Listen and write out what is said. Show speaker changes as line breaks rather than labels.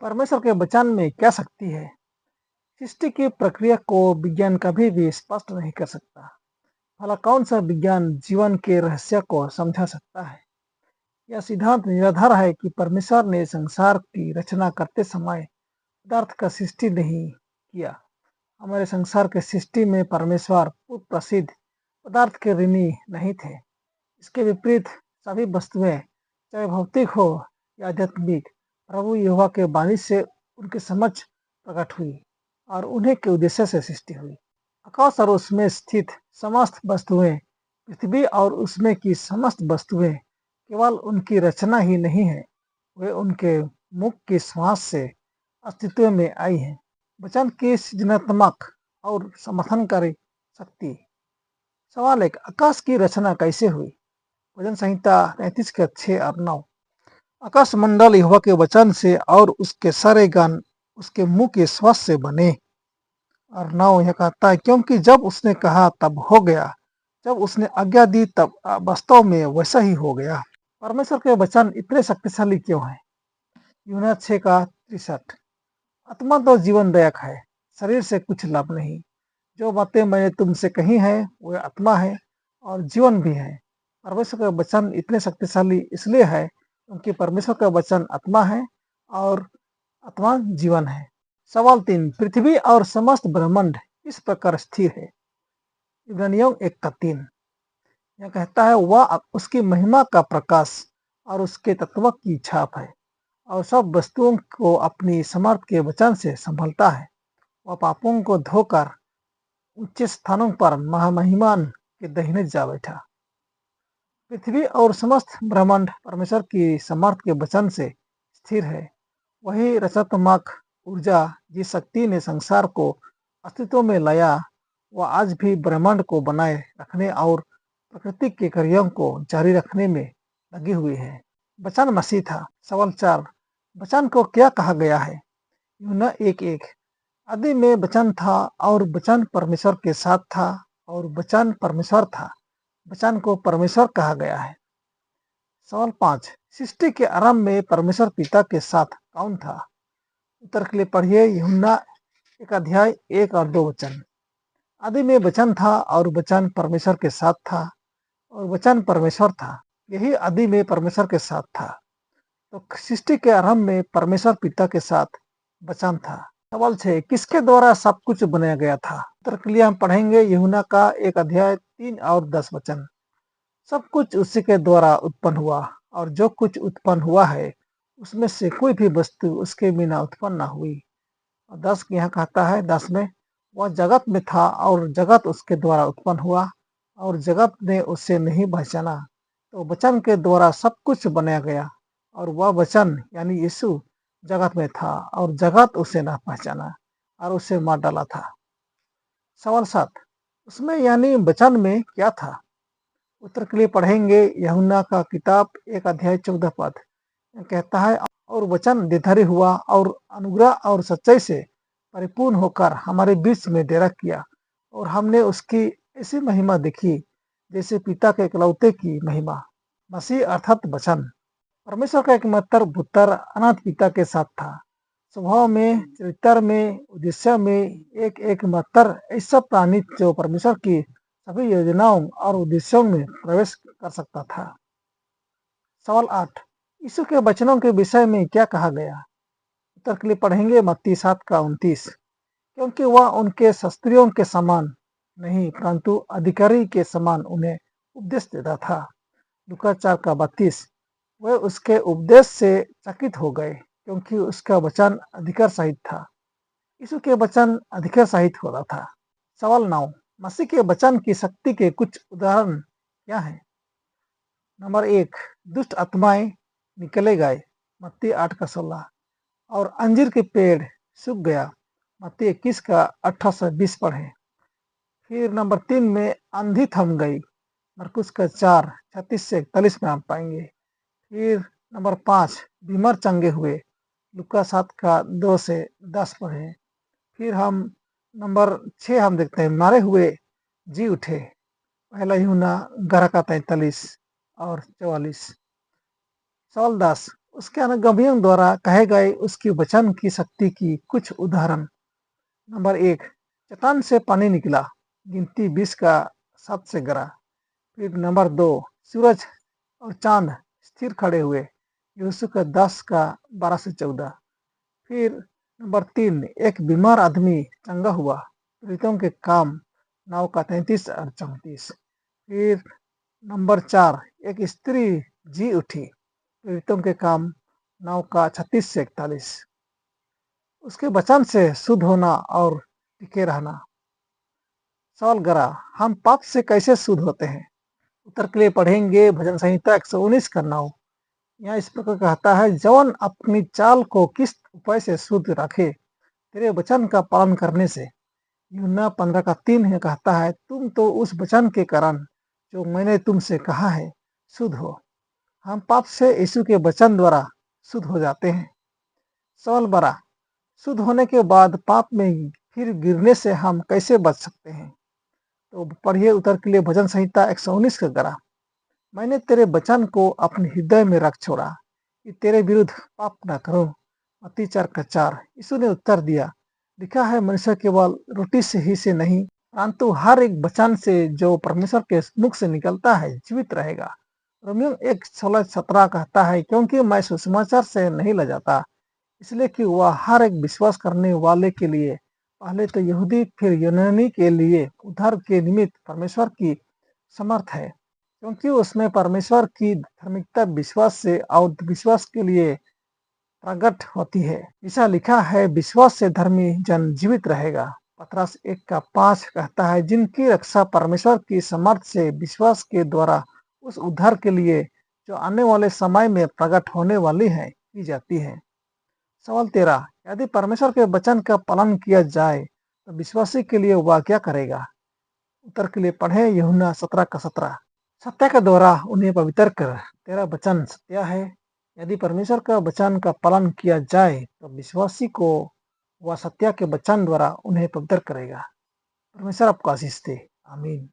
परमेश्वर के वचन में क्या शक्ति है? सृष्टि की प्रक्रिया को विज्ञान कभी भी स्पष्ट नहीं कर सकता। भला कौन सा विज्ञान जीवन के रहस्य को समझा सकता है? यह सिद्धांत निराधार है कि परमेश्वर ने संसार की रचना करते समय पदार्थ का सृष्टि नहीं किया। हमारे संसार के सृष्टि में परमेश्वर पूर्व प्रसिद्ध पदार्थ के ऋणी नहीं थे। इसके विपरीत सभी वस्तुएं, चाहे भौतिक हो या आध्यात्मिक, प्रभु यहोवा के वाणी से उनके समक्ष प्रकट हुई और उन्हीं के उद्देश्य से सृष्टि हुई। आकाश और उसमें स्थित समस्त वस्तुएं, पृथ्वी और उसमें की समस्त वस्तुएं केवल उनकी रचना ही नहीं है, वे उनके मुख की श्वास से अस्तित्व में आई हैं। वचन की सृजनात्मक और समर्थनकारी शक्ति। सवाल एक, आकाश की रचना कैसे हुई? भजन संहिता 33 के 6 और 9। आकाश मंडल यहोवा के वचन से और उसके सारे गान उसके मुंह के श्वास से बने। और 9 यह कहता है, क्योंकि जब उसने कहा तब हो गया, जब उसने आज्ञा दी तब वास्तव में वैसा ही हो गया। परमेश्वर के वचन इतने शक्तिशाली क्यों हैं? यूहन्ना 6 का 63। आत्मा तो जीवनदायक है, शरीर से कुछ लाभ नहीं। जो बातें मैंने तुमसे कही हैं वे आत्मा है और जीवन भी है। परमेश्वर का वचन इतने शक्तिशाली इसलिए है क्योंकि परमेश्वर का वचन आत्मा है और आत्मा जीवन है। सवाल 3, पृथ्वी और समस्त ब्रह्मांड इस प्रकार स्थिर है। इब्रानियों 1 का 3 यह कहता है, वह उसकी महिमा का प्रकाश और उसके तत्व की छाप है और सब वस्तुओं को अपनी समर्थ के वचन से संभलता है। वह पापों को धोकर उच्च स्थानों पर महामहिमान के दाहिने जा बैठा। पृथ्वी और समस्त ब्रह्मांड परमेश्वर की समर्थ के वचन से स्थिर है। वही रचनात्मक ऊर्जा जिस शक्ति ने संसार को अस्तित्व में लाया, वह आज भी ब्रह्मांड को बनाए रखने और प्रकृति के कार्यों को जारी रखने में लगी हुई है। वचन मसीह था। सवाल 4, वचन को क्या कहा गया है? यूहन्ना 1:1 आदि में वचन था और वचन परमेश्वर के साथ था और वचन परमेश्वर था। वचन को परमेश्वर कहा गया है। सवाल 5, सृष्टि के आरंभ में परमेश्वर पिता के साथ कौन था? उत्तर के लिए पढ़िए यूहन्ना 1 अध्याय 1 और 2 वचन। आदि में वचन था और वचन परमेश्वर के साथ था और वचन परमेश्वर था। यही आदि में परमेश्वर के साथ था। तो सृष्टि के आरंभ में परमेश्वर पिता के साथ वचन था। सवाल 6, किसके द्वारा सब कुछ बनाया गया था? उत्तर के लिए हम पढ़ेंगे यूहन्ना का 1 अध्याय 3 और 10 वचन। सब कुछ उसी के द्वारा उत्पन्न हुआ और जो कुछ उत्पन्न हुआ है उसमें से कोई भी वस्तु उसके बिना उत्पन्न न हुई। और 10 यहाँ कहता है 10 में, वह जगत में था और जगत उसके द्वारा उत्पन्न हुआ और जगत ने उससे नहीं पहचाना। तो वचन के द्वारा सब कुछ बनाया गया और वह वचन यानी यीशु जगत में था और जगत उसे न पहचाना और उसे मार डाला था। सवाल 7, उसमें यानी वचन में क्या था? उत्तर के लिए पढ़ेंगे यूहन्ना का किताब 1 अध्याय 14 पद। कहता है, और वचन देहधारी हुआ और अनुग्रह और सच्चाई से परिपूर्ण होकर हमारे बीच में डेरा किया और हमने उसकी ऐसी महिमा देखी जैसे पिता के इकलौते की महिमा। मसीह अर्थात वचन परमेश्वर का एकमात्र पुत्र अनाथ पिता के साथ था। स्वभाव में, चरित्र में, उद्देश्य में एक मात्र ऐसा प्राणी जो परमेश्वर की सभी योजनाओं और उद्देश्यों में प्रवेश कर सकता था। सवाल 8, यीशु के वचनों के विषय में क्या कहा गया? उत्तर के लिए पढ़ेंगे मत्ती 7 का 29। क्योंकि वह उनके शास्त्रियों के समान नहीं परंतु अधिकारी के समान उन्हें उपदेश देता था। लूका 4 का 32। वे उसके उपदेश से चकित हो गए क्योंकि उसका वचन अधिकार सहित था। यीशु के वचन अधिकार सहित होता था। सवाल 9, मसीह के वचन की शक्ति के कुछ उदाहरण क्या हैं? नंबर 1, दुष्ट आत्माएं निकले गए, मत्ती 8 का 16। और अंजीर के पेड़ सूख गया, मत्ती 21 का 18 से 20 पढ़े। फिर नंबर 3 में आंधी थम गई, मरकुस का 4 36 से 41 में आप पाएंगे। फिर नंबर 5, बीमार चंगे हुए, लुका 7 का 2 से 10 पढ़े। फिर हम नंबर 6 हम देखते हैं, मारे हुए जी उठे, पहला यूहन्ना 11 का 43 और 44। सवाल 10, उसके अनुगामियों द्वारा कहे गए उसके वचन की शक्ति की कुछ उदाहरण। नंबर 1, चट्टान से पानी निकला, गिनती 20 का 7 से गिरा। फिर नंबर 2, सूरज और चांद स्थिर खड़े हुए, यूसुफ का 10 का 12 से 14। फिर नंबर 3, एक बीमार आदमी चंगा हुआ, प्रीतों के काम 9 का 33 और 34। फिर नंबर 4, एक स्त्री जी उठी, प्रीतों के काम 9 का 36 से 41। उसके वचन से शुद्ध होना और टिके रहना। सवाल गरा, हम पाप से कैसे शुद्ध होते हैं? उत्तर के लिए पढ़ेंगे भजन संहिता 119 का 9। यहाँ इस प्रकार कहता है, जवन अपनी चाल को किस उपाय से शुद्ध रखे, तेरे वचन का पालन करने से। यूहन्ना 15 का 3 है, कहता है, तुम तो उस वचन के कारण जो मैंने तुमसे कहा है शुद्ध हो। हम पाप से यीशु के वचन द्वारा शुद्ध हो जाते हैं। सवाल 12, शुद्ध होने के बाद पाप में फिर गिरने से हम कैसे बच सकते हैं? तो पढ़िए उत्तर के लिए भजन संहिता 119 का गरा। मैंने तेरे वचन को अपने हृदय में रख छोड़ा कि तेरे विरुद्ध पाप न करूं। मत्ती 4 का 4। यीशु ने उत्तर दिया, लिखा है, मनुष्य केवल रोटी से ही से नहीं, परंतु हर एक वचन से जो परमेश्वर के मुख से निकलता है जीवित रहेगा। रोमियो 1:16-17 कहता है, क्योंकि मैं सुसमाचार से नहीं लजाता, इसलिए कि वह हर एक विश्वास करने वाले के लिए, पहले तो यहूदी फिर यूनानी के लिए उद्धार के निमित्त परमेश्वर की समर्थ है, क्योंकि उसमें परमेश्वर की धार्मिकता विश्वास से और विश्वास के लिए प्रकट होती है। ऐसा लिखा है, विश्वास से धर्मी जन जीवित रहेगा। पतरस 1 का 5 कहता है, जिनकी रक्षा परमेश्वर की समर्थ से विश्वास के द्वारा उस उद्धार के लिए जो आने वाले समय में प्रकट होने वाली है की जाती है। सवाल 13, यदि परमेश्वर के वचन का पालन किया जाए तो विश्वासी के लिए वह क्या करेगा? उत्तर के लिए पढ़े यूहन्ना 17 का 17। सत्य के द्वारा उन्हें पवित्र कर, तेरा वचन सत्य है। यदि परमेश्वर का वचन का पालन किया जाए तो विश्वासी को वह सत्य के वचन द्वारा उन्हें पवित्र करेगा। परमेश्वर आपको आशीष दे। आमीन।